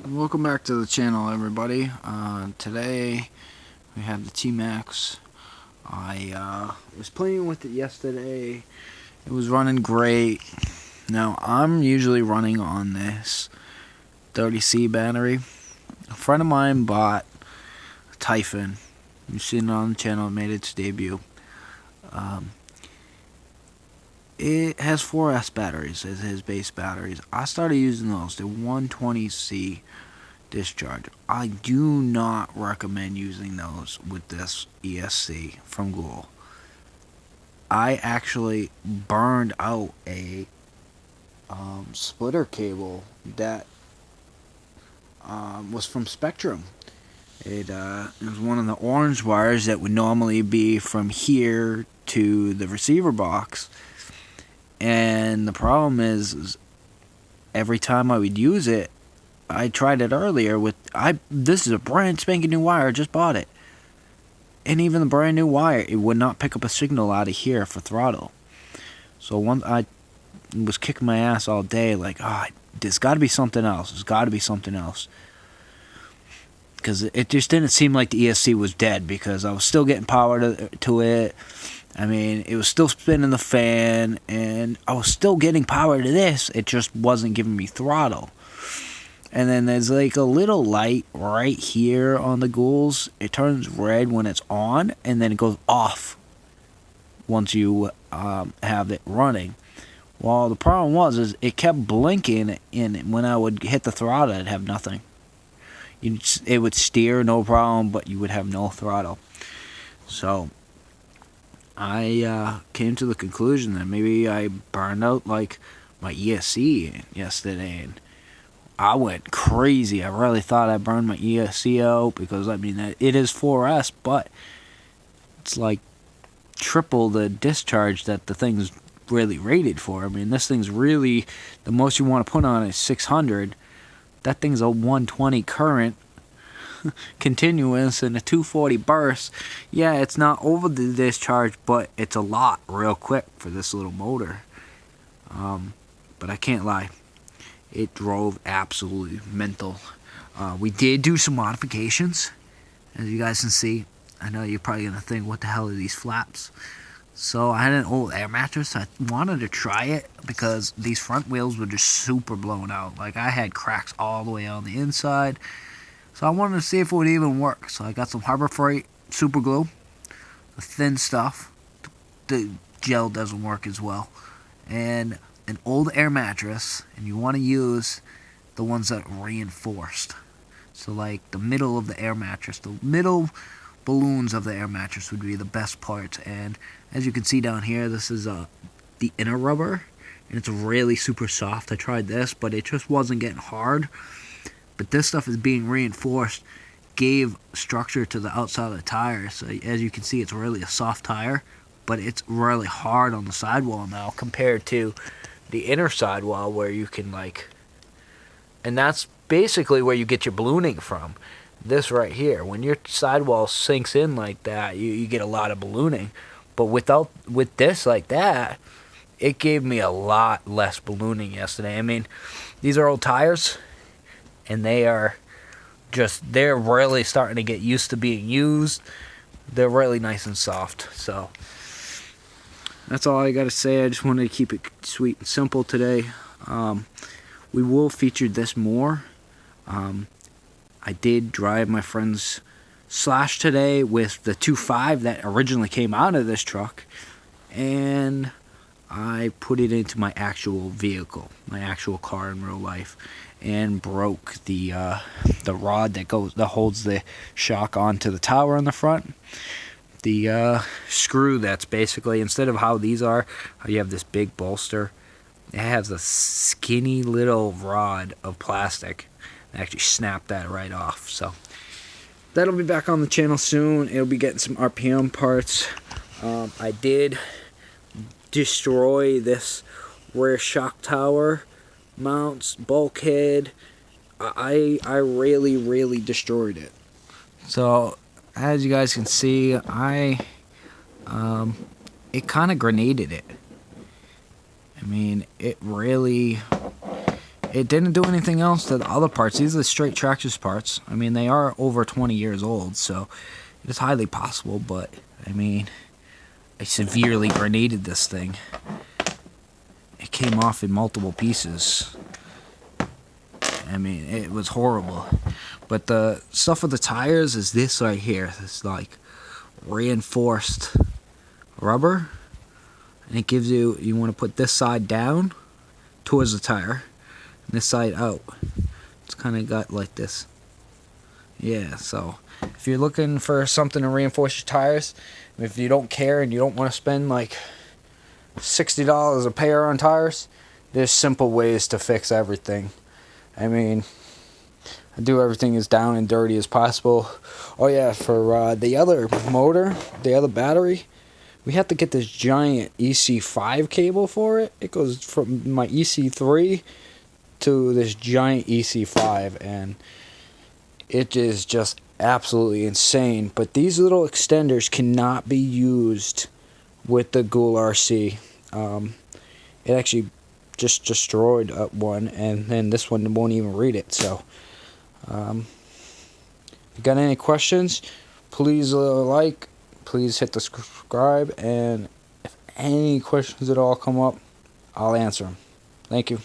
Welcome back to the channel, everybody. Today we have the tmaxx. I was playing with it yesterday. It was running great. Now I'm usually running on this 30C battery. A friend of mine bought a Typhon. You've seen it on the channel. It made its debut. It has 4S batteries as his base batteries. I started using those, the 120C discharge. I do not recommend using those with this ESC from Google. I actually burned out a splitter cable that was from Spectrum. It was one of the orange wires that would normally be from here to the receiver box. And the problem is every time I would use it, I tried it earlier with, this is a brand spanking new wire, I just bought it. And even the brand new wire, it would not pick up a signal out of here for throttle. So once I was kicking my ass all day, like, there's got to be something else. There's got to be something else. Because it just didn't seem like the ESC was dead, because I was still getting power to it. I mean, it was still spinning the fan, and I was still getting power to this. It just wasn't giving me throttle. And then there's like a little light right here on the ghouls. It turns red when it's on, and then it goes off once you have it running. Well, the problem was it kept blinking, and when I would hit the throttle, it'd have nothing. It would steer, no problem, but you would have no throttle. So I came to the conclusion that maybe I burned out like my ESC yesterday, and I went crazy. I really thought I burned my ESC out, because I mean it is 4S, but it's like triple the discharge that the thing's really rated for. I mean, this thing's really, the most you want to put on is 600. That thing's a 120 current continuous and a 240 burst. Yeah, it's not over the discharge, but it's a lot real quick for this little motor. But I can't lie, it drove absolutely mental. We did do some modifications, as you guys can see. I know you're probably gonna think, what the hell are these flaps? So I had an old air mattress. I wanted to try it because these front wheels were just super blown out. Like, I had cracks all the way on the inside. So I wanted to see if it would even work. So I got some Harbor Freight super glue, the thin stuff. The gel doesn't work as well. And an old air mattress, and you want to use the ones that are reinforced. So like the middle of the air mattress, the middle balloons of the air mattress would be the best parts. And as you can see down here, this is the inner rubber, and it's really super soft. I tried this, but it just wasn't getting hard. But this stuff is being reinforced, gave structure to the outside of the tire. So as you can see, it's really a soft tire, but it's really hard on the sidewall now compared to the inner sidewall, where you can like, and that's basically where you get your ballooning from. This right here, when your sidewall sinks in like that, you get a lot of ballooning. But with this like that, it gave me a lot less ballooning yesterday. I mean, these are old tires, and they're really starting to get used to being used. They're really nice and soft. So that's all I got to say. I just wanted to keep it sweet and simple today. We will feature this more. I did drive my friend's Slash today with the 2.5 that originally came out of this truck, and I put it into my actual vehicle, my actual car in real life, and broke the rod that holds the shock onto the tower on the front. The screw that's basically, instead of how these are, how you have this big bolster, it has a skinny little rod of plastic. I actually snapped that right off. So that'll be back on the channel soon. It'll be getting some RPM parts. I did destroy this rear shock tower mounts, bulkhead. I really destroyed it. So as you guys can see, it kind of grenaded it. I mean, it really it didn't do anything else to the other parts. These are the straight Traxxas parts. I mean, they are over 20 years old, so it is highly possible, but I mean, I severely grenaded this thing. It came off in multiple pieces. I mean, it was horrible. But the stuff with the tires is this right here. It's like reinforced rubber. And it gives you want to put this side down towards the tire. And this side out. It's kind of got like this. Yeah, so if you're looking for something to reinforce your tires, if you don't care and you don't want to spend like $60 a pair on tires, there's simple ways to fix everything. I mean, I do everything as down and dirty as possible. Oh yeah, for the other motor, the other battery, we have to get this giant EC5 cable for it. It goes from my EC3 to this giant EC5, and it is just absolutely insane. But these little extenders cannot be used with the goolrc. It actually just destroyed one, and then this one won't even read it. So if you got any questions, please please hit the subscribe, and if any questions at all come up, I'll answer them. Thank you.